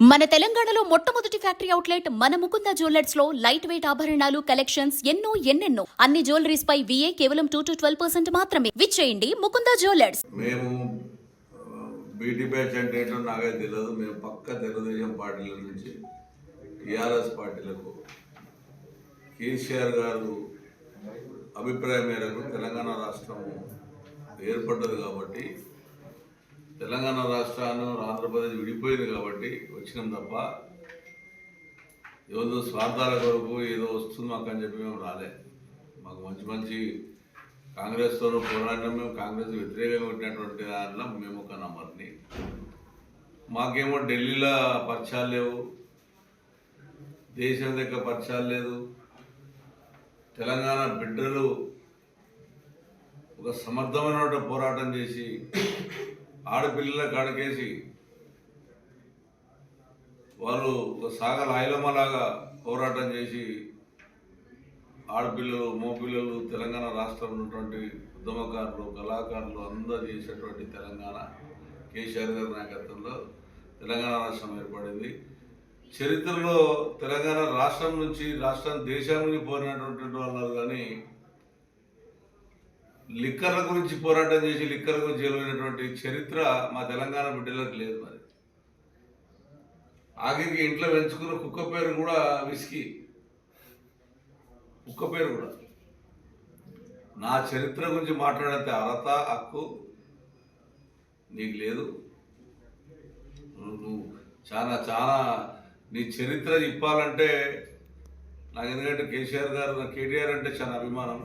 మన తెలంగాణలో మొట్టమొదటి ఫ్యాక్టరీ అవుట్లెట్ మన ముకుంద జ్యువెలర్స్ లో లైట్ వెయిట్ ఆభరణాలు కలెక్షన్స్ ఎన్నెన్నో అన్ని జ్యువెలరీస్ పై VA కేవలం 2 to 12% మాత్రమే. విచ్చేయండి ముకుంద జ్యువెలర్స్. మేము బీటీ బ్యాచ్ అంటే ఏంటో నాకే తెలియదు. మేము పక్క తెలుగుదేశం పార్టీల నుంచి టీఆర్ఎస్ పార్టీలకు కేసీఆర్ గారు అభిప్రాయం మేరకు తెలంగాణ రాష్ట్రం ఏర్పడ్డది కాబట్టి, తెలంగాణ రాష్ట్రాన్ని ఆంధ్రప్రదేశ్ విడిపోయింది కాబట్టి వచ్చినాం తప్ప ఏదో స్వార్థాల కొరకు ఏదో వస్తుంది మాకు అని చెప్పి మేము రాలే. మాకు మంచి కాంగ్రెస్తో పోరాటం, మేము కాంగ్రెస్ వ్యతిరేకంగా పెట్టినటువంటి దాంట్లో మేము ఒక నంబర్ని. మాకేమో ఢిల్లీలో పరిచయాలు లేవు, దేశం దగ్గర పరిచయాలు లేదు. తెలంగాణ బిడ్డలు ఒక సమర్థమైన పోరాటం చేసి ఆడపిల్లల కాడకేసి వాళ్ళు ఒక సాగల ఐలమ్మలాగా పోరాటం చేసి ఆడపిల్లలు మోపిల్లలు తెలంగాణ రాష్ట్రంలో ఉన్నటువంటి ఉద్యమకారులు కళాకారులు అందరూ చేసేటువంటి తెలంగాణ కేసీఆర్ గారి నాయకత్వంలో తెలంగాణ రాష్ట్రం ఏర్పడింది. చరిత్రలో తెలంగాణ రాష్ట్రం నుంచి దేశం నుంచి పోయినటువంటి వాళ్ళు కానీ లిక్కర్ల గురించి పోరాటం చేసి లిక్కర్ల గురించి గెలిచినటువంటి చరిత్ర మా తెలంగాణ బిడ్డలకు లేదు. మరి ఆఖరికి ఇంట్లో పెంచుకున్న కుక్క పేరు కూడా విస్కీ, కుక్క పేరు కూడా. నా చరిత్ర గురించి మాట్లాడితే అర్హత హక్కు నీకు లేదు. నువ్వు చాలా నీ చరిత్ర చెప్పాలంటే నాకు, ఎందుకంటే కేటీఆర్ అంటే చాలా అభిమానం.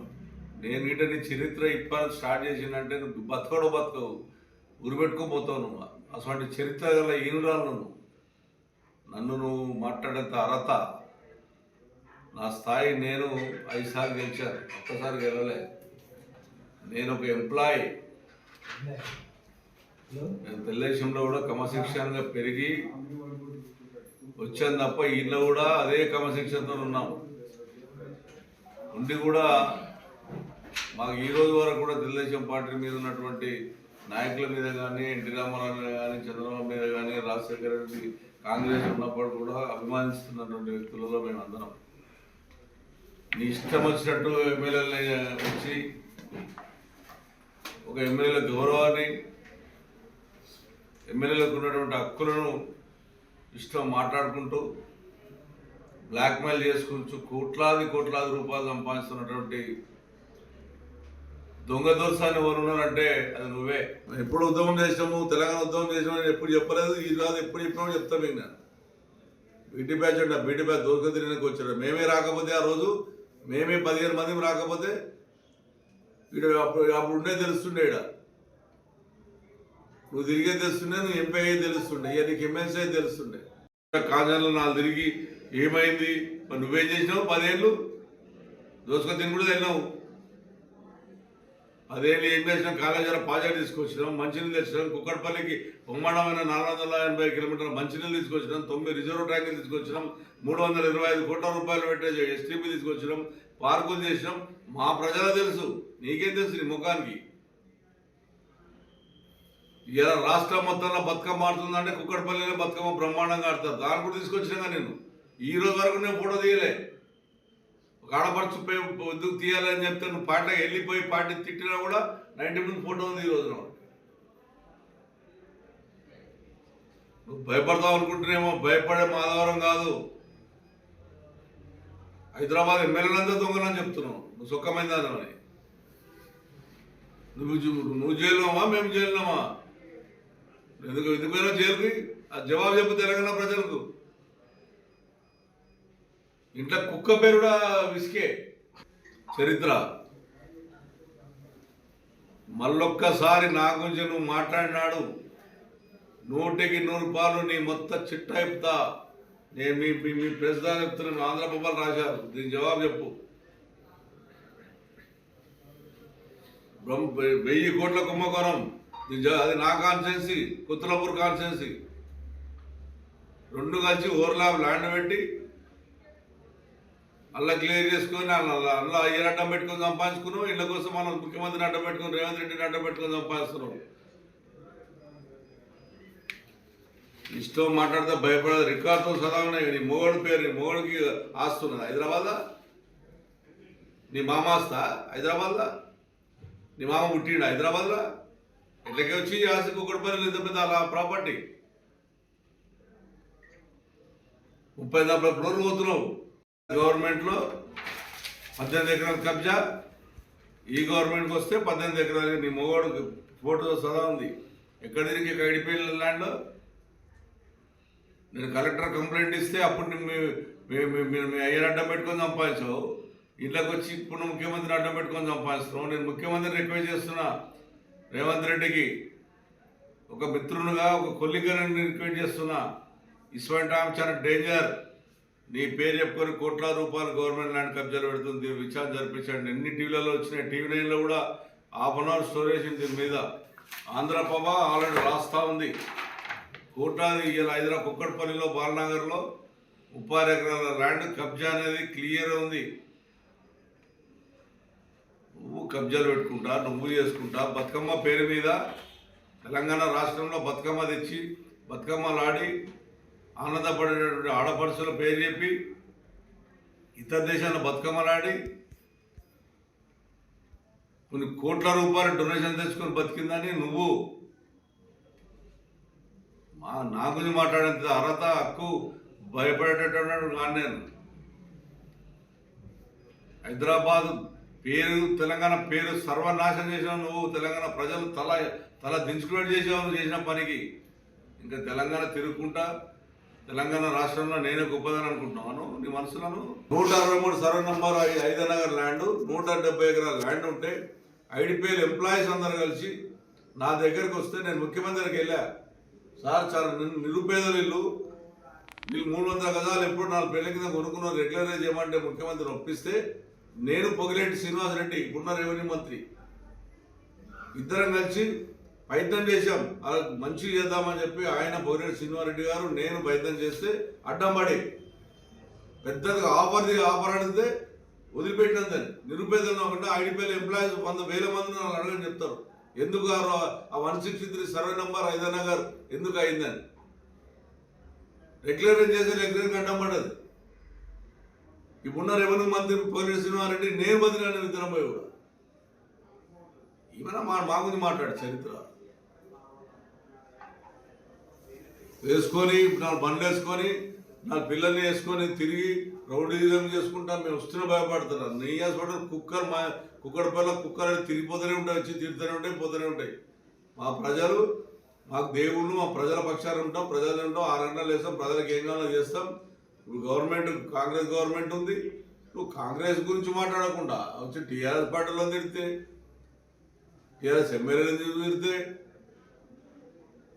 నేను గిట్ట నీ చరిత్ర ఇప్పాలని స్టార్ట్ చేసిందంటే నువ్వు బతకవు, ఉరిపెట్టుకోపోతావు. నువ్వు అసలు చరిత్ర గల ఈనురాలు నువ్వు మాట్లాడేంత అర్హత, నా స్థాయి. నేను 5 సార్లు గెలిచాను, ఒక్కసారి గెలవలే. నేను ఒక ఎంప్లాయీ. నేను తెలుగుదేశంలో కూడా క్రమశిక్షణగా పెరిగి వచ్చాను తప్ప ఈయనలో కూడా అదే క్రమశిక్షణతో ఉన్నాం. ఉండి కూడా మాకు ఈ రోజు వరకు కూడా తెలుగుదేశం పార్టీ మీద ఉన్నటువంటి నాయకుల మీద కానీ, ఎన్టీ రామారావు మీద కానీ, చంద్రబాబు మీద కానీ, రాజశేఖర రెడ్డి కాంగ్రెస్ ఉన్నప్పుడు కూడా అభిమానిస్తున్నటువంటి వ్యక్తులలో మేము అందరం. నీ ఇష్టం వచ్చినట్టు ఎమ్మెల్యేలని వచ్చి ఒక ఎమ్మెల్యేల గౌరవాన్ని, ఎమ్మెల్యేలకు ఉన్నటువంటి హక్కులను ఇష్టం మాట్లాడుకుంటూ బ్లాక్మెయిల్ చేసుకుంటూ కోట్లాది రూపాయలు సంపాదిస్తున్నటువంటి దొంగ దోసాన్ని ఎవరు ఉన్నారంటే అది నువ్వే. ఎప్పుడు ఉద్యమం చేసినాము, తెలంగాణ ఉద్యమం చేసినామని ఎప్పుడు చెప్పలేదు. ఈ రాదు ఎప్పుడు చెప్పినామో చెప్తాను. నేను బీటీ బ్యాచ్ అంటే బీటీ బ్యాచ్ దొరక తిరిగినకి వచ్చాడు. మేమే రాకపోతే ఆ రోజు, మేమే 15 మంది రాకపోతే అప్పుడు ఉండే తెలుస్తుండే. నువ్వు తిరిగే తెలుస్తుండే, నువ్వు ఎంపీ అయ్యే తెలుస్తుండే, ఇక నీకు ఎమ్మెల్సీ అయ్యి తెలుస్తుండే. కాంగ్రెస్లో 4 తిరిగి ఏమైంది? మరి నువ్వేం చేసినావు? 10 ఏళ్ళు దోసుకొని తిని కూడా వెళ్ళినావు. 10 ఏళ్ళు ఏం చేసినాం? కాళేశ్వర ప్రాజెక్ట్ తీసుకొచ్చినాం, మంచినీళ్ళు తెచ్చినాం. కుక్కడపల్లికి బ్రహ్మాండమైన 480 కిలోమీటర్ల మంచినీళ్ళు తీసుకొచ్చినాం. 9 రిజర్వ్ ట్యాంకులు తీసుకొచ్చినాం. 325 కోట్ల రూపాయలు పెట్టే STP తీసుకొచ్చినాం. పార్కులు చేసినాం. మా ప్రజలకు తెలుసు, నీకేం తెలుసు నీ ముఖానికి? ఇలా రాష్ట్రం మొత్తంలో బతుకమ్మ ఆడుతుందంటే కుక్కడపల్లిలో బతుకమ్మ బ్రహ్మాండంగా ఆడతారు. దాన్ని కూడా తీసుకొచ్చినా నేను ఈ రోజు వరకు నేను ఫోటో తీయలే. ఒక ఆడపడుచు ఎందుకు తీయాలని చెప్తే నువ్వు పార్టీ వెళ్ళిపోయి పార్టీ తిట్టినా కూడా 90 మంది ఫోటో ఉంది ఈ రోజున. నువ్వు భయపడతావు అనుకుంటున్నామో, భయపడే మాధవరం కాదు. హైదరాబాద్ ఎమ్మెల్యేలంతా దొంగలని చెప్తున్నావు. నువ్వు సుఖమైందని. నువ్వు జైలున్నామా, మేము జైలున్నామా? ఎందుకైనా జైలుకి ఆ జవాబు చెప్పు తెలంగాణ ప్రజలకు. ఇంట్లో కుక్క పేరు కూడా విసికే చరిత్ర. మళ్ళొక్కసారి నా గురించి నువ్వు మాట్లాడినాడు, 100కి 100 పాలు నీ మొత్తం చిట్టా చెప్తా. నేను మీ ప్రెసిడెంట్ చెప్తున్నాను, ఆంధ్రప్రభలు రాశారు, దీని జవాబు చెప్పు. 1000 కోట్ల కుంభకోణం, అది నా కాన్స్టిట్యున్సీ, కుత్తులపూర్ కాన్స్టిట్యున్సీ. 2 కలిసి ఓవర్లాప్ ల్యాండ్ పెట్టి అలా క్లియర్ చేసుకొని అలా అయ్యని అడ్డం పెట్టుకొని సంపాదించుకున్నాం. ఇళ్ళ కోసం మనం ముఖ్యమంత్రిని అడ్డం పెట్టుకుని, రేవంత్ రెడ్డిని అడ్డం పెట్టుకొని సంపాదిస్తున్నాం. ఇష్టం మాట్లాడితే భయపడదు. రికార్డుతో సదా ఉన్నాయి. నీ మొగడు పేరు, నీ మొగడికి ఆస్తున్నది హైదరాబాద్లో. నీ మామ ఆస్తా హైదరాబాద్లో? నీ మామ పుట్టిండు హైదరాబాద్లో? ఎట్లకి వచ్చి ఆస్తి కుక్కడిపల్లి ఇంత పెద్ద అలా ప్రాపర్టీ 30-40 ఫ్లోర్లు పోతున్నావు. గవర్నమెంట్లో 18 ఎకరాల కబ్జా, ఈ గవర్నమెంట్కి వస్తే 18 ఎకరాలు. నీ మొగోడు ఫోటో సదా ఉంది. ఎక్కడ తిరిగి కడిపేళ్ళ ల్యాండ్లో నేను కలెక్టర్ కంప్లైంట్ ఇస్తే అప్పుడు మీ అయ్యని అడ్డం పెట్టుకొని సంపాదించావు. ఇళ్ళకి వచ్చి ఇప్పుడు ముఖ్యమంత్రిని అడ్డం పెట్టుకొని సంపాదిస్తున్నావు. నేను ముఖ్యమంత్రిని రిక్వెస్ట్ చేస్తున్నా, రేవంత్ రెడ్డికి ఒక మిత్రునిగా, ఒక కొల్లిగా నేను రిక్వెస్ట్ చేస్తున్నా. ఇటువంటి ఆమె చాలా డేంజర్. నీ పేరు చెప్పుకొని కోట్ల రూపాయలు గవర్నమెంట్ ల్యాండ్ కబ్జాలు పెడుతుంది. విచారణ జరిపించండి. ఎన్ని టీవీలలో వచ్చినాయి. టీవీ 9లో కూడా ½ అన్ అవర్ స్టోరేజ్ దీని మీద. ఆంధ్రప్రభ ఆల్రెడీ రాస్తా ఉంది. కోట్లాది ఇలా హైదరాబాద్ కుక్కడపల్లిలో, బాలనగర్లో 36 ఎకరాల ల్యాండ్ కబ్జా అనేది క్లియర్ ఉంది. నువ్వు కబ్జాలు పెట్టుకుంటా, నువ్వు చేసుకుంటా, బతుకమ్మ పేరు మీద తెలంగాణ రాష్ట్రంలో బతుకమ్మ తెచ్చి బతుకమ్మలాడి ఆనందపడేటటువంటి ఆడపడుచుల పేరు చెప్పి ఇతర దేశాల్లో బతుకమ్మలాడి కొన్ని కోట్ల రూపాయలు డొనేషన్ తెచ్చుకొని బతికిందని నువ్వు నా గురించి మాట్లాడేంత అర్హత, హక్కు భయపడేటటువంటి కాదు నేను. హైదరాబాద్ పేరు, తెలంగాణ పేరు సర్వనాశనం చేసావు నువ్వు. తెలంగాణ ప్రజలు తల దించుకున్నట్టు చేసావు నువ్వు చేసిన పనికి. ఇంకా తెలంగాణ తిరుగుకుంటా తెలంగాణ రాష్ట్రంలో నేనే గొప్పదని అనుకుంటున్నాను నీ మనసులను. 163 సర్వే నంబర్ 5 నగర్ ల్యాండ్, 170 ఎకరాల ల్యాండ్ ఉంటే ఐడిపిఎల్ ఎంప్లాయీస్ అందరు కలిసి నా దగ్గరికి వస్తే నేను ముఖ్యమంత్రికి వెళ్ళా. సార్ చాలా నిరుపేదలు ఇల్లు, వీళ్ళు 300 గజాలు ఎప్పుడు 4 పెళ్లి కింద కొనుక్కున్నారు, రెగ్యులరైజ్ చేయమంటే ముఖ్యమంత్రిని ఒప్పిస్తే నేను పొగిలేటి శ్రీనివాసరెడ్డి ఇప్పుడున్న రెవెన్యూ మంత్రి ఇద్దరం కలిసి ప్రయత్నం చేశాం. అలా మంచిగా చేద్దామని చెప్పి ఆయన పొగిలేటి శ్రీనివాసరెడ్డి గారు నేను ప్రయత్నం చేస్తే అడ్డం పడి పెద్దగా ఆఫర్ అడిగితే వదిలిపెట్టినందని. నిరుపేదలు కాకుండా ఐడిపిఎల్ ఎంప్లాయీస్ 100,000 మంది నన్ను అడగని చెప్తారు ఎందుకు ఆ 163 సర్వే నంబర్ 5 నగర్ ఎందుకు అయిందని. రెగ్యులరైజ్ చేసే రెగ్యులర్ అడ్డం పడ్డది. ఇప్పుడున్న రెవెన్యూ మంత్రి పొగిలేటి శ్రీనివాసరెడ్డి నేను బదిలాను ఇద్దరం పోయి కూడా. ఏమైనా మా గురించి మాట్లాడు చరిత్ర వేసుకొని, 4 బండ్లు వేసుకొని, 4 పిల్లల్ని వేసుకొని తిరిగి రౌడీజం చేసుకుంటా మేము వస్తున్న భయపడుతున్నాను. నీ హాస్పిటల్ కుక్కడపల్ల కుక్కర్ తిరిగిపోతూనే ఉంటాయి, వచ్చి తిరుగుతూనే ఉంటాయి, పోతూనే ఉంటాయి. మా ప్రజలు మాకు దేవుళ్ళు, మా ప్రజల పక్షాలు ఉంటాం, ప్రజలు ఉంటాం, 6 గంటలు వేస్తాం, ప్రజలకు ఏం కావాలో చేస్తాం. ఇప్పుడు గవర్నమెంట్ కాంగ్రెస్ గవర్నమెంట్ ఉంది. నువ్వు కాంగ్రెస్ గురించి మాట్లాడకుండా వచ్చి టీఆర్ఎస్ పార్టీలో తిడితే, టీఆర్ఎస్ ఎమ్మెల్యేలు తిడితే,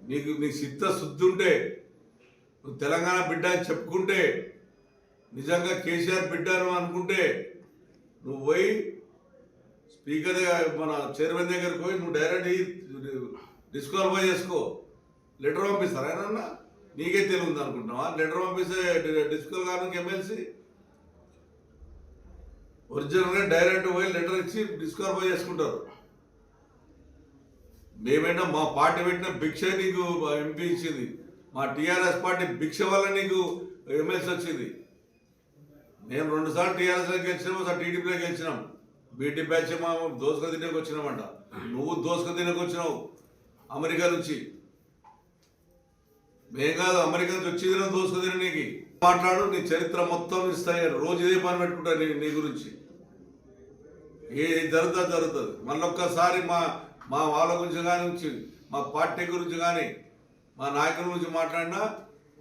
నీకు చిత్తశుద్ధి ఉంటే, నువ్వు తెలంగాణ బిడ్డ అని చెప్పుకుంటే, నిజంగా కేసీఆర్ బిడ్డను అనుకుంటే నువ్వు పోయి స్పీకర్ మన చైర్మన్ దగ్గరికి పోయి నువ్వు డైరెక్ట్ డిస్క్వాలిఫై చేసుకో. లెటర్ పంపిస్తారా ఆయన? నీకే తెలియదు అనుకుంటున్నావా? లెటర్ పంపిస్తే డిస్క్వాల్ కావడానికి ఎమ్మెల్సీ ఒరిజినల్గా డైరెక్ట్ పోయి లెటర్ ఇచ్చి డిస్క్వాలిఫై చేసుకుంటారు. మేమేంటో మా పార్టీ పెట్టిన భిక్ష నీకు ఎంపీ ఇచ్చింది, మా టీఆర్ఎస్ పార్టీ భిక్ష వల్ల నీకు ఎమ్మెల్సీ వచ్చింది. మేము 2 సార్లు టీఆర్ఎస్లోకి గెలిచినాం, ఒకసారి టీడీపీలోకి గెలిచినాం. బీటీ బ్యాచ్ మా దోసుక తినకు వచ్చినామంట. నువ్వు దోసుక తినకు వచ్చినావు అమెరికా నుంచి. మేం కాదు, అమెరికా నుంచి వచ్చి దోసుక తిన. నీకు మాట్లాడు, నీ చరిత్ర మొత్తం ఇస్తాయి. రోజు ఇదే పని పెట్టుకుంటా నీ గురించి. ఏ జరుగుతుంది. మళ్ళొక్కసారి మా వాళ్ళ గురించి కానీ, మా పార్టీ గురించి కానీ, మా నాయకుల గురించి మాట్లాడినా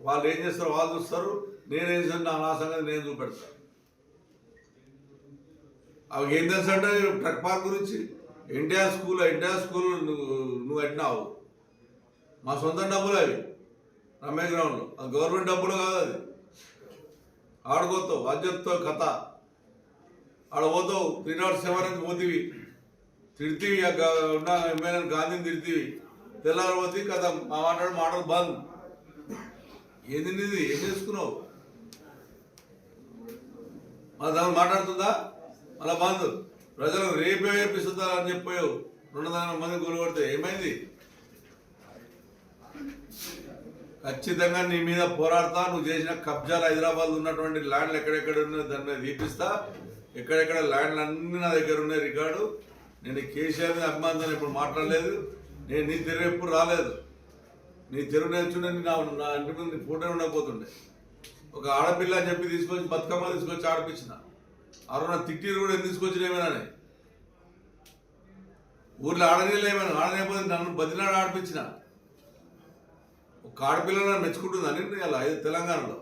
వాళ్ళు ఏం చేస్తారో వాళ్ళు చూస్తారు. నేనేం చేస్తాను నా సంగతి నేను చూపెడతాను. అవి ఏం తెలుసు అంటే ట్రక్ పార్క్ గురించి ఎన్టీఆర్ స్కూల్ నువ్వు కట్టినావు. మా సొంత డబ్బులు అవి రమ్మే గ్రౌండ్లో. అది గవర్నమెంట్ డబ్బులు కాదు. అది ఆడుకోతావు, అది చెప్తావు కథ. ఆడ పోతావు 307 పోతివి, తిడితివి ఉన్న ఎమ్మెల్యే గాంధీని తిడితివి. తెల్లారి పోతే కథ మాటలు బంద్. ఏంది నీది? ఏం చేసుకున్నావు? మన దాన్ని మాట్లాడుతుందా? అలా బంద్. ప్రజలకు రేపే వేపిస్తుందా అని చెప్పావు. 200 మంది గొలుగొడితే ఏమైంది? ఖచ్చితంగా నీ మీద పోరాడతా. నువ్వు చేసిన కబ్జాలు హైదరాబాద్ ఉన్నటువంటి ల్యాండ్లు ఎక్కడెక్కడ ఉన్నాయో దాని మీద తీపిస్తా. ఎక్కడెక్కడ ల్యాండ్లు అన్నీ నా దగ్గర ఉన్నాయి రికార్డు. నేను కేసీఆర్ మీద అభిమానం ఇప్పుడు మాట్లాడలేదు. నేను నీ తెరువు ఎప్పుడు రాలేదు. నీ తెరువు నేర్చుకునే నా ఇంటి ముందు ఫోటో ఉండకపోతుండే. ఒక ఆడపిల్ల అని చెప్పి తీసుకొచ్చి బతుకమ్మ తీసుకొచ్చి ఆడిపించిన. ఆ రోజు తిట్టిరు కూడా ఎందుకు తీసుకొచ్చిన ఏమైనా ఊర్లో ఆడనీళ్ళు ఏమైనా ఆడలేకపోతే నన్ను బదిలాడు ఆడిపించిన. ఒక ఆడపిల్లని మెచ్చుకుంటుందని అలా తెలంగాణలో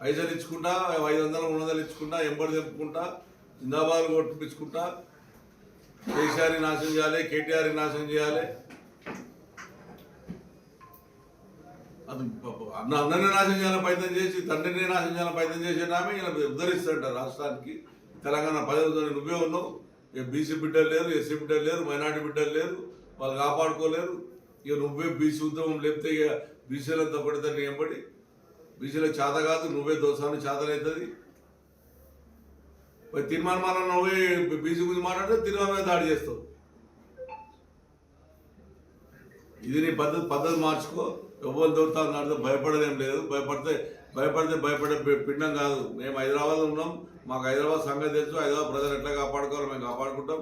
పైసలు ఇచ్చుకుంటా 500 300 ఇచ్చుకుంటా ఎంబడి తెప్పుకుంటా జిందాబాద్ కొట్టిపించుకుంటా కేసీఆర్ని నాశనం చేయాలి, కేటీఆర్ని నాశనం చేయాలి. అది అన్ననే నాశనం చేయాలని ప్రయత్నం చేసి తండ్రిని నాశనం చేయాలని ప్రయత్నం చేసే ఆమె ఇలా ఉద్ధరిస్తాడు రాష్ట్రానికి. తెలంగాణ ప్రజలతో నువ్వే ఉన్నావు. బీసీ బిడ్డలు లేరు, ఎస్సీ బిడ్డలు లేరు, మైనార్టీ బిడ్డలు లేరు, వాళ్ళు కాపాడుకోలేరు. ఇక నువ్వే బీసీ ఉద్యమం లేపితే ఇక బీసీలంతా పడితే నీ ఎంబడి బీసీలకు చేత కాదు, నువ్వే దోసాన్ని చేతనవుతుంది. తీర్మానం నువ్వే బీసీ గురించి మాట్లాడితే తీర్మానం దాడి చేస్తావు. ఇది నీ పద్ధతి మార్చుకో. ఎవరు దొరుకుతా దాంట్లో భయపడదేం లేదు. భయపడితే భయపడే పిండం కాదు. మేము హైదరాబాద్లో ఉన్నాం. మాకు హైదరాబాద్ సంగతి తెలుసు. హైదరాబాద్ ప్రజలు ఎట్లా కాపాడుకోవాలో మేము కాపాడుకుంటాం.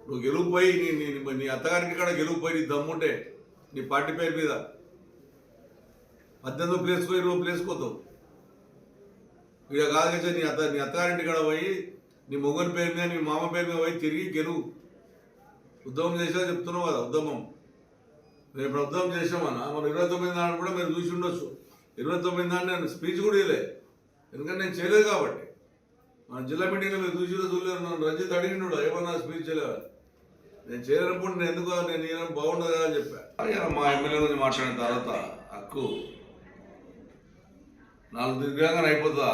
నువ్వు గెలుపుపోయి నీ అత్తగారికి ఇక్కడ గెలుపుపోయి నీ దమ్ముంటే నీ పార్టీ పేరు మీద 18వ ప్లేస్కో 20వ ప్లేస్కోతావు. ఇక్కడ కాదు కదా నీ అత్తగారింటి కాడ పోయి నీ మొగని పేరు మీద నీ మామ పేరు మీద పోయి తిరిగి గెలువు. ఉద్యమం చేసినా చెప్తున్నావు కదా ఉద్యమం. మేము ఇప్పుడు ఉద్యమం చేసామన్నా మనం 29 నాడు కూడా మీరు చూసి ఉండొచ్చు. 29 నాడు నేను స్పీచ్ కూడా ఇవ్వలే, ఎందుకంటే నేను చేయలేదు కాబట్టి. మన జిల్లా మీటింగ్లో మీరు చూడలేరు. నన్ను రంజిత్ అడిగిండు ఏమన్నా స్పీచ్ చేయలేదు. నేను చేయలేనప్పుడు నేను ఎందుకు నేను బాగుండదు కదా అని చెప్పా. మా ఎమ్మెల్యే గురించి మాట్లాడిన తర్వాత హక్కు 4 దిగ్గానే అయిపోతుందా?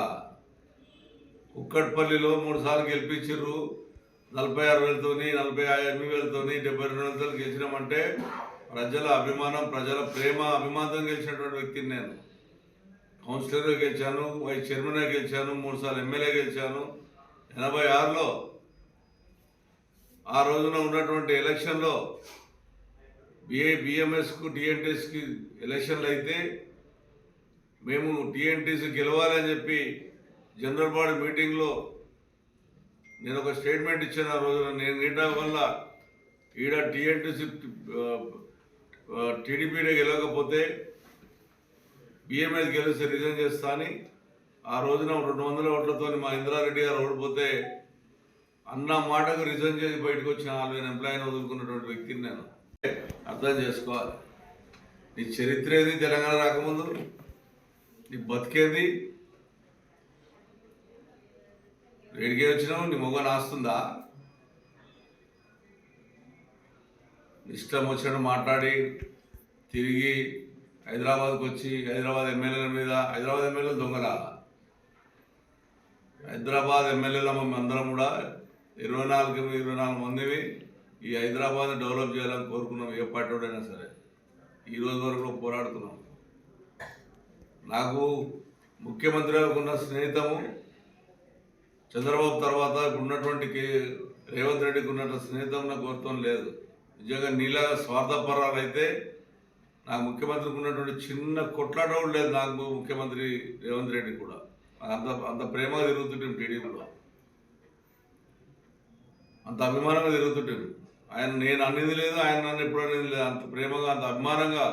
కుక్కట్పల్లిలో 3 సార్లు గెలిపించారు. 46,000తో 48,000తో 72,000తో గెలిచినామంటే ప్రజల అభిమానం, ప్రజల ప్రేమ అభిమానంతో గెలిచినటువంటి వ్యక్తిని నేను. కౌన్సిలర్గా గెలిచాను, వైస్ చైర్మన్గా గెలిచాను, 3 సార్లు ఎమ్మెల్యే గెలిచాను. 86లో ఆ రోజున ఉన్నటువంటి ఎలక్షన్లో బిఎంఎస్కు టీఎన్టీఎస్కి ఎలక్షన్లు అయితే మేము టీఎన్టీసీ గెలవాలని చెప్పి జనరల్ బాడీ మీటింగ్లో నేను ఒక స్టేట్మెంట్ ఇచ్చాను. ఆ రోజున నేను నీటా వల్ల ఈడ టీఎన్టీసీ టీడీపీలో గెలవకపోతే బిఎంఎస్ గెలిస్తే రిజైన్ చేస్తా అని ఆ రోజున 200 ఓట్లతో మా ఇంద్రారెడ్డి గారు ఓడిపోతే అన్న మాటకు రిజైన్ చేసి బయటకు వచ్చిన 40 ఎంప్లాయీని వదులుకున్నటువంటి వ్యక్తిని నేను. అర్థం చేసుకోవాలి. నీ చరిత్ర ఏది తెలంగాణ రాకముందు, నీ బతికేది, వేడికే వచ్చినావు, నీ మొగ నాస్తుందా? ఇష్టం వచ్చినట్టు మాట్లాడి తిరిగి హైదరాబాద్కి వచ్చి హైదరాబాద్ ఎమ్మెల్యేల మీద, హైదరాబాద్ ఎమ్మెల్యేలు దొంగలా? హైదరాబాద్ ఎమ్మెల్యేల అందరం కూడా 24 మందివి ఈ హైదరాబాద్ని డెవలప్ చేయాలని కోరుకున్నాం. ఏ పార్టీడైనా సరే ఈ రోజు వరకు కూడా పోరాడుతున్నాం. నాకు ముఖ్యమంత్రి ఉన్న స్నేహితము చంద్రబాబు తర్వాత ఇప్పుడు ఉన్నటువంటి రేవంత్ రెడ్డికి ఉన్నటువంటి స్నేహితం నాకు కోరుతాం లేదు. నిజంగా నీలా స్వార్థపరాలు అయితే నాకు ముఖ్యమంత్రికి ఉన్నటువంటి చిన్న కొట్లాట కూడా లేదు. నాకు ముఖ్యమంత్రి రేవంత్ రెడ్డి కూడా అంత ప్రేమగా తిరుగుతుంటాం. టీడీపీలో అంత అభిమానంగా తిరుగుతుంటాం. ఆయన నేను అనేది లేదు, ఆయన నన్ను ఎప్పుడు అనేది లేదు. అంత ప్రేమగా అంత అభిమానంగా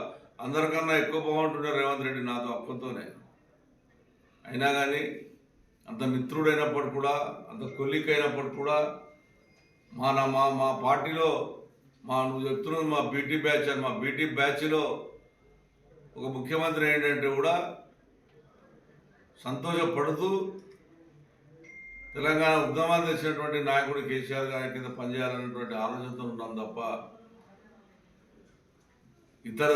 అందరికన్నా ఎక్కువ బాగుంటుంటారు రేవంత్ రెడ్డి నాతో అప్పతోనే. అయినా కానీ అంత మిత్రుడైనప్పుడు కూడా, అంత కొల్లికైనప్పుడు కూడా మా పార్టీలో నువ్వు చెప్తున్నావు మా బీటీ బ్యాచ్ అని, మా బీటీ బ్యాచ్లో ఒక ముఖ్యమంత్రి ఏంటంటే కూడా సంతోషపడుతూ తెలంగాణ ఉద్యమాన్ని తెచ్చినటువంటి నాయకుడు కేసీఆర్ గారి కింద పనిచేయాలనేటువంటి ఆలోచనతో ఉన్నాం తప్ప ఇతర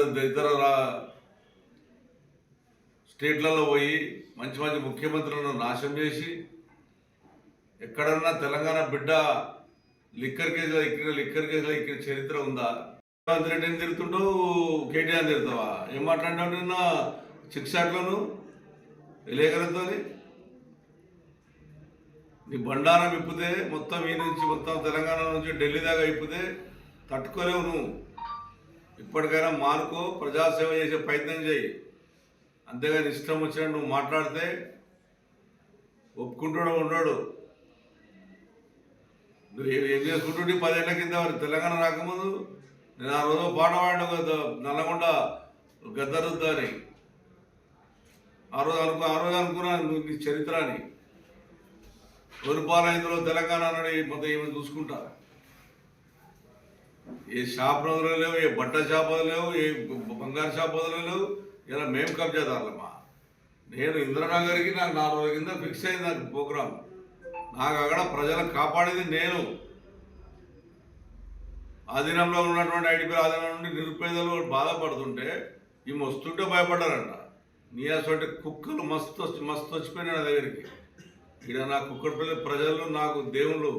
స్టేట్లలో పోయి మంచి మంచి ముఖ్యమంత్రులను నాశనం చేసి ఎక్కడన్నా తెలంగాణ బిడ్డ లిక్కర్ కేసులో ఎక్కిన చరిత్ర ఉందా? రేవంత్ రెడ్డిని తిరుగుతుంటావు, కేటీఆర్ తిరుగుతావా? ఏం మాట్లాడినావు నిన్న చిక్సాట్లోను విలేకరులతో? నీ బండారం ఇప్పితే మొత్తం ఈ నుంచి మొత్తం తెలంగాణ నుంచి ఢిల్లీ దాకా ఇప్పితే తట్టుకోలేవు నువ్వు. ఇప్పటికైనా మానుకో, ప్రజాసేవ చేసే ప్రయత్నం చేయి. అంతేగాని ఇష్టం వచ్చినట్టు నువ్వు మాట్లాడితే ఒప్పుకుంటాడు ఉన్నాడు. నువ్వు ఏం చేసుకుంటుంటే 10 ఏళ్ల కింద తెలంగాణ రాకముందు నేను ఆ రోజు పాట పాడిన కదా, నల్లగొండ గద్దరుద్దా అని. ఆ రోజు అనుకున్నాను నువ్వు నీ చరిత్ర అని. వరిపాలైందులో తెలంగాణ అన్నది మొత్తం ఏమైనా చూసుకుంటా. ఏ షాప్ రోజులు లేవు, ఏ బట్ట షాప్ లేవు, ఏ బంగారు షాప్ లేవు. ఇలా మేము కబ్జాదారులమ్మా. నేను ఇంద్రనగర్కి నాకు 4 రోజుల కింద ఫిక్స్ అయింది నాకు ప్రోగ్రాం. నాకు అక్కడ ప్రజలను కాపాడేది నేను. ఆధీనంలో ఉన్నటువంటి ఐడిపి ఆధీనంలో నుండి నిరుపేదలు బాధపడుతుంటే ఈ వస్తుంటే భయపడ్డారంట. నీ అసలు కుక్కలు మస్తు వచ్చిపోయినాయి నా దగ్గరికి. ఇక్కడ నా కుక్కడపల్లి ప్రజలు నాకు దేవుళ్ళు,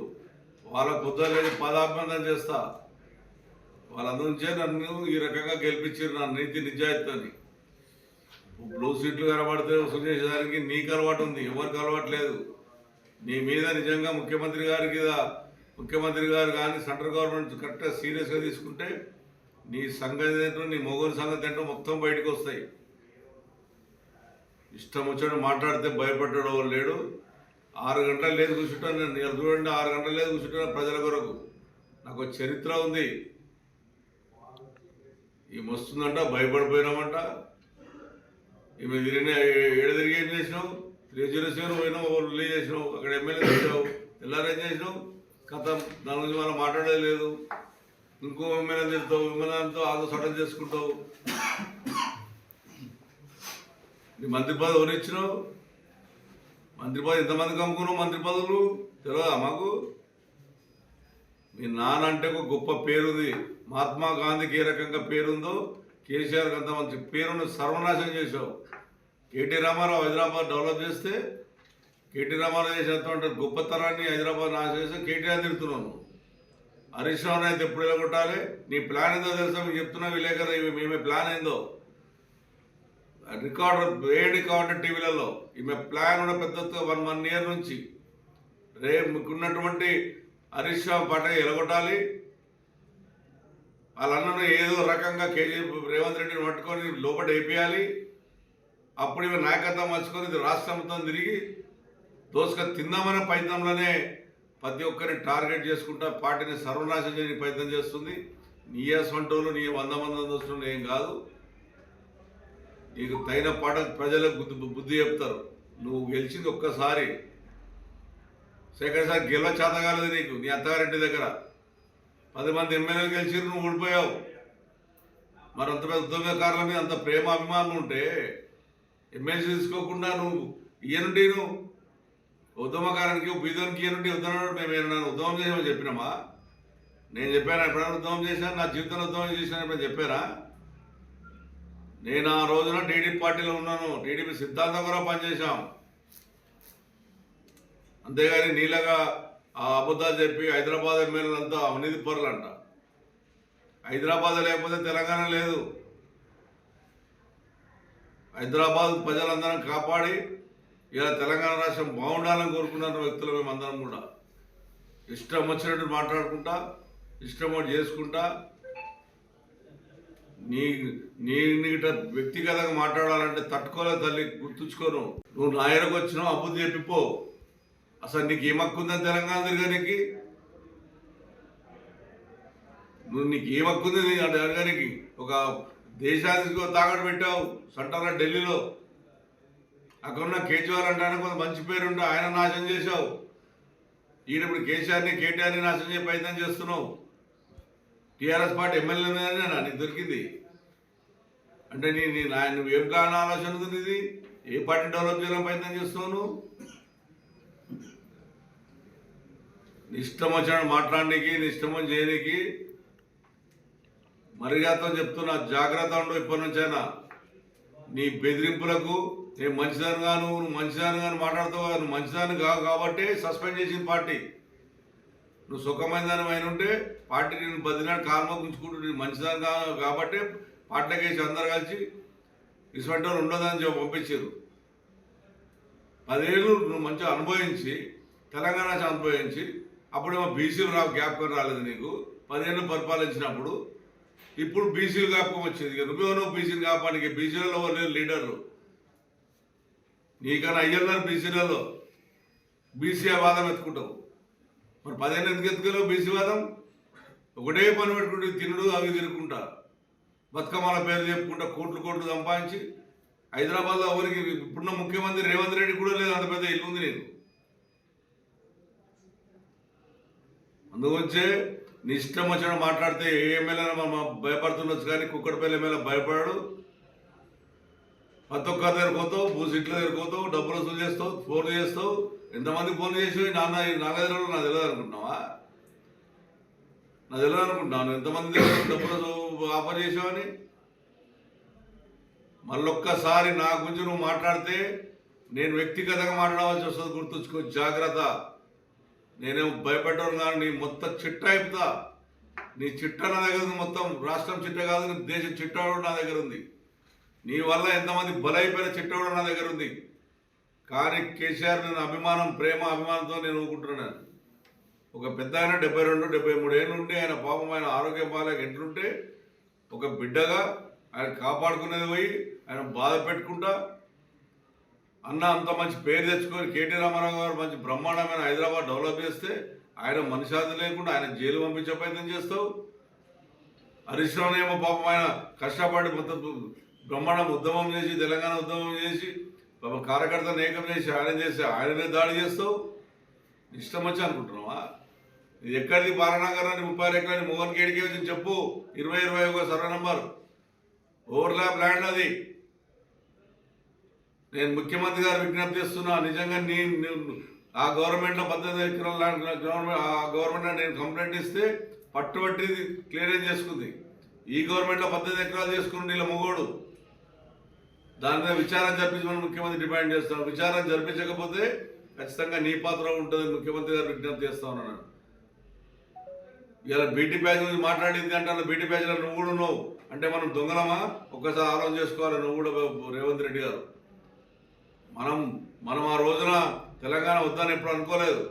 వాళ్ళ కుదరలేదు పాదాభివందనం చేస్తా. వాళ్ళందరించే నన్ను ఈ రకంగా గెలిపించారు, నా నీతి నిజాయితీని. బ్లూ సీట్లు కనబడితే వసూలు చేసేదానికి నీకు అలవాటు ఉంది, ఎవరికి అలవాటు లేదు. నీ మీద నిజంగా ముఖ్యమంత్రి గారు కానీ సెంట్రల్ గవర్నమెంట్ కరెక్ట్గా సీరియస్గా తీసుకుంటే నీ సంగతి ఏంటో, నీ మొగోని సంగతి ఏంటో మొత్తం బయటకు వస్తాయి. ఇష్టం వచ్చాడు మాట్లాడితే భయపడ్డాడు లేడు. 6 గంటలు లేదు కూర్చుంటాను నేను. చూడండి, 6 గంటలు లేదు కూర్చుంటాను ప్రజల కొరకు. నాకు చరిత్ర ఉంది. ఈమె వస్తుందంట, భయపడిపోయినామంట. ఈమె తిరిగి ఏం చేసినావు? 307 పోయినావు, రిలీజ్ చేసినావు, అక్కడ ఎమ్మెల్యే తెచ్చావు, తెల్లారేం చేసినావు? కథం. దాని గురించి మనం మాట్లాడేది లేదు. ఇంకో ఎమ్మెల్యే తిడతావు, విమానంతో ఆదో సడన్ చేసుకుంటావు. నీ మంత్రి పదవి ఎవరు ఇచ్చినావు? మంత్రి పదవి ఎంతమందికి అమ్ముకున్నావు? మంత్రి పదవులు తెలియదా మాకు? మీ నాన్న అంటే ఒక గొప్ప పేరుంది. మహాత్మా గాంధీకి ఏ రకంగా పేరుందో కేసీఆర్కి అంత మంచి పేరును సర్వనాశనం చేశావు. కేటీ రామారావు హైదరాబాద్ డెవలప్ చేస్తే కేటీ రామారావు చేసేటువంటి గొప్పతనాన్ని హైదరాబాద్ నాశనం చేస్తే కేటీఆర్ తిడుతున్నాను. హరీష్ రావు అయితే ఎప్పుడు వెళ్ళగొట్టాలి? నీ ప్లాన్ ఏందో తెలుసా? మీకు చెప్తున్నా విలేకరు, మేమే ప్లాన్ ఏందో వేడి కావాలంటే టీవీలలో ఈమె ప్లాన్ ఉన్న పెద్ద 1 year నుంచి మీకున్నటువంటి హరీష్ రావు పాట ఎలగొట్టాలి. వాళ్ళన్నను ఏదో రకంగా రేవంత్ రెడ్డిని పట్టుకొని లోపల వేపియాలి. అప్పుడు ఇవి నాయకత్వం మర్చుకొని రాష్ట్రం మొత్తం తిరిగి దోసుక తిందామనే ప్రయత్నంలోనే ప్రతి ఒక్కరిని టార్గెట్ చేసుకుంటా పార్టీని సర్వనాశనం చేయడానికి ప్రయత్నం చేస్తుంది. నీ వంటోళ్ళు, నీ 100 మంది దోస్తులు ఏం కాదు. నీకు తగిన పాట ప్రజలకు బుద్ధి చెప్తారు. నువ్వు గెలిచింది ఒక్కసారి, సెకండ్ సారి గెలవ చేత కాలేదు నీకు. నీ అత్తగారింటి దగ్గర 10 మంది ఎమ్మెల్యేలు గెలిచి నువ్వు ఓడిపోయావు. మరి అంత పెద్ద ఉద్యమకారుల మీద అంత ప్రేమ అభిమానం ఉంటే ఎమ్మెల్సీ తీసుకోకుండా నువ్వు ఇయ్యనుండి, నువ్వు ఉద్యమకారానికి బీదోనికి ఇయ్యనుండి ఉద్యమం మేము ఏమన్నా ఉద్యమం చేసామని చెప్పినామా? నేను చెప్పాను ఎప్పుడైనా ఉద్యమం చేశాను? నా జీవితంలో ఉద్యమం చేశాను ఎప్పుడైనా చెప్పారా? నేను ఆ రోజున టీడీపీ పార్టీలో ఉన్నాను. టీడీపీ సిద్ధాంతం కూడా పనిచేశాం. అంతేగాని నీళ్ళగా ఆ అబద్ధాలు చెప్పి హైదరాబాద్ ఎమ్మెల్యేలంతా అవినీతి పరులంట. హైదరాబాద్ లేకపోతే తెలంగాణ లేదు. హైదరాబాద్ ప్రజలందరం కాపాడి ఇలా తెలంగాణ రాష్ట్రం బాగుండాలని కోరుకున్న వ్యక్తులు మేమందరం కూడా. ఇష్టం వచ్చినట్టు మాట్లాడుకుంటా, ఇష్టం ఒకటి చేసుకుంటా. నీట వ్యక్తిగతంగా మాట్లాడాలంటే తట్టుకోలే తల్లి, గుర్తుంచుకోను. నువ్వు నాయనకు వచ్చినావు, అబుద్ధి చెప్పిపో. అసలు నీకు ఏమక్కుందని తెలంగాణ తిరగడానికి? నీకు ఏమక్కుంది అడగడానికి? ఒక దేశానికి తాకట్టు పెట్టావు సెంటర్లో ఢిల్లీలో. అక్కడున్న కేజ్రీవాల్ అంటే కొంత మంచి పేరుంటే ఆయన నాశనం చేశావు. ఈయనప్పుడు కేసీఆర్ని కేటీఆర్ని నాశనం చేసే ప్రయత్నం చేస్తున్నావు. టీఆర్ఎస్ పార్టీ ఎమ్మెల్యే మీదనే నీకు దొరికింది అంటే నువ్వేం కారణం ఆలోచన ఉంది? ఇది ఏ పార్టీ డెవలప్ చేయాలని ప్రయత్నం చేస్తున్నావు నువ్వు? నీ ఇష్టం వచ్చినట్టు మాట్లాడడానికి, నీ ఇష్టం చేయడానికి మర్యాదతో చెప్తున్నా, జాగ్రత్త ఉండు. ఇప్పటి నుంచైనా నీ బెదిరింపులకు నేను మంచిదానిగాను, నువ్వు మంచిదానిగాను మాట్లాడుతావు. నువ్వు మంచిదాని కావు కాబట్టి సస్పెండ్ చేసింది పార్టీ. నువ్వు సుఖమైన దాని అయిన ఉంటే పార్టీ నేను 10 నాడు కాల్మ గుంచుకుంటూ నేను మంచిదాని కాబట్టి పార్టీకి వేసి అందరు కలిసి ఇటువంటి వాళ్ళు ఉండదని చెప్పి పంపించారు. 10 ఏళ్ళు నువ్వు మంచిగా అనుభవించి, తెలంగాణ అనుభవించి, అప్పుడేమో బీసీలు గ్యాప్ రాలేదు నీకు. 10 ఏళ్ళు పరిపాలించినప్పుడు ఇప్పుడు బీసీలు కాపకం వచ్చింది. ఇక నువ్వు బీసీలు కాపానికి బీసీలలో లేరు లీడర్లు. నీకన్నా అయ్యన్నారు బీసీలలో. బీసీ వాదం ఎత్తుకుంటావు. మరి 15 ఎందుకు ఎత్తుకోలేవు బీసీ వాదం? ఒకటే పని పెట్టుకుంటే తినుడు అవి తిరుక్కుంటా, బతుకమ్మల పేరు చెప్పుకుంటా కోట్లు సంపాదించి హైదరాబాద్లో ఎవరికి ఇప్పుడున్న ముఖ్యమంత్రి రేవంత్ రెడ్డి కూడా లేదు అంత పెద్ద ఇల్లు ఉంది నీకు. అందుకొచ్చే నీ ఇష్టం వచ్చిన మాట్లాడితే ఏ ఎమ్మెల్యే భయపడుతుండొచ్చు, కానీ కుక్కడపల్లి ఎమ్మెల్యే భయపడాడు. ప్రతి ఒక్కరి దగ్గర పోతావు, భూసీట్ల దగ్గర పోతావు, డబ్బులు వసూలు చేస్తావు, ఫోన్లు చేస్తావు. ఎంతమంది ఫోన్లు చేసి నాన్న తెలియదు అనుకుంటున్నావా? నాకు తెలియదు అనుకుంటున్నాను ఎంతమంది డబ్బులు ఆఫర్ చేసావని. మళ్ళొక్కసారి నా గురించి నువ్వు మాట్లాడితే నేను వ్యక్తిగతంగా మాట్లాడవలసి వస్తుంది, గుర్తుంచుకో, జాగ్రత్త. నేనేం భయపెట్టను కానీ నీ మొత్తం చిట్ట అయిపోతా. నీ చిట్ట నా దగ్గర ఉంది, మొత్తం రాష్ట్రం చిట్ట కాదు, నీ దేశం చిట్ట కూడా నా దగ్గర ఉంది. నీ వల్ల ఎంతమంది బలైపోయిన చిట్ట కూడా నా దగ్గర ఉంది. కానీ కేసీఆర్ నేను అభిమానం, ప్రేమ అభిమానంతో నేను ఊరుకుంటున్నాను. ఒక పెద్ద ఆయన 72, 73 ఏళ్ళు ఉండి ఆయన పాపం ఆయన ఆరోగ్యం బాగాలేక ఎట్లుంటే ఒక బిడ్డగా ఆయన కాపాడుకునేది పోయి ఆయన బాధ పెట్టుకుంటా అన్న అంత మంచి పేరు తెచ్చుకొని కేటీ రామారావు గారు మంచి బ్రహ్మాండమైన హైదరాబాద్ డెవలప్ చేస్తే ఆయన మనిషాది లేకుండా ఆయన జైలు పంపించే ప్రయత్నం చేస్తావు. హరీష్ రావునేమో పాపం ఆయన కష్టపడి మొత్తం బ్రహ్మాండం ఉద్యమం చేసి, తెలంగాణ ఉద్యమం చేసి కార్యకర్తను ఏకం చేసి ఆయననే దాడి చేస్తావు. ఇష్టం వచ్చి అనుకుంటున్నావా? ఇది ఎక్కడిది బాలనగరాన్ని 30 ఎకరాన్ని మోహన్ గేడికి వచ్చి చెప్పు. 2021 సర్వే నంబర్ ఓవర్లాప్ ల్యాండ్ అది. నేను ముఖ్యమంత్రి గారు విజ్ఞప్తి చేస్తున్నా, నిజంగా ఆ గవర్నమెంట్లో 18 ఎకరాల గవర్నమెంట్ నేను కంప్లైంట్ ఇస్తే పట్టుబట్టి క్లియరెన్స్ చేసుకుంది. ఈ గవర్నమెంట్లో 18 ఎకరాలు చేసుకుని వీళ్ళ మొగోడు. దాని మీద విచారణ జరిపించమని ముఖ్యమంత్రి డిమాండ్ చేస్తున్నాను. విచారణ జరిపించకపోతే ఖచ్చితంగా నీ పాత్ర ఉంటుంది, ముఖ్యమంత్రి గారు విజ్ఞప్తి చేస్తా ఉన్నాను. ఇలా బీటీ ప్యాజ్ గురించి మాట్లాడింది అంటే బీటీ ప్యాజ్లో నువ్వు కూడా ఉన్నావు అంటే మనం దొంగలమా? ఒక్కసారి ఆలోచన చేసుకోవాలి. నువ్వు కూడా రేవంత్ రెడ్డి గారు, మనం ఆ రోజున తెలంగాణ వద్దని ఎప్పుడు అనుకోలేదు.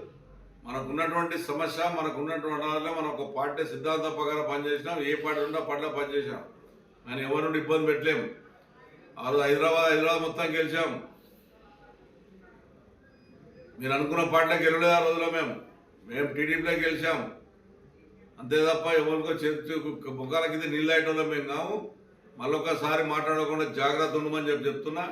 మనకున్నటువంటి సమస్య, మనకున్నటువంటి మనం ఒక పార్టీ సిద్ధాంతం ప్రకారం పనిచేసినాం. ఏ పార్టీ ఉంటే పట్ల పనిచేసాం. కానీ ఎవరి నుండి ఇబ్బంది పెట్టలేము. ఆ రోజు హైదరాబాద్ మొత్తం గెలిచాం. మీరు అనుకున్న పార్టీలోకి గెలవలేదు ఆ రోజులో. మేము టీడీపీలో గెలిచాం అంతే తప్ప ఎవరికో చేతి ముఖాల కింద నీళ్ళు అయ్యేటోళ్ళం మేము కాము. మళ్ళొకసారి మాట్లాడకుండా జాగ్రత్త ఉండమని చెప్తున్నా.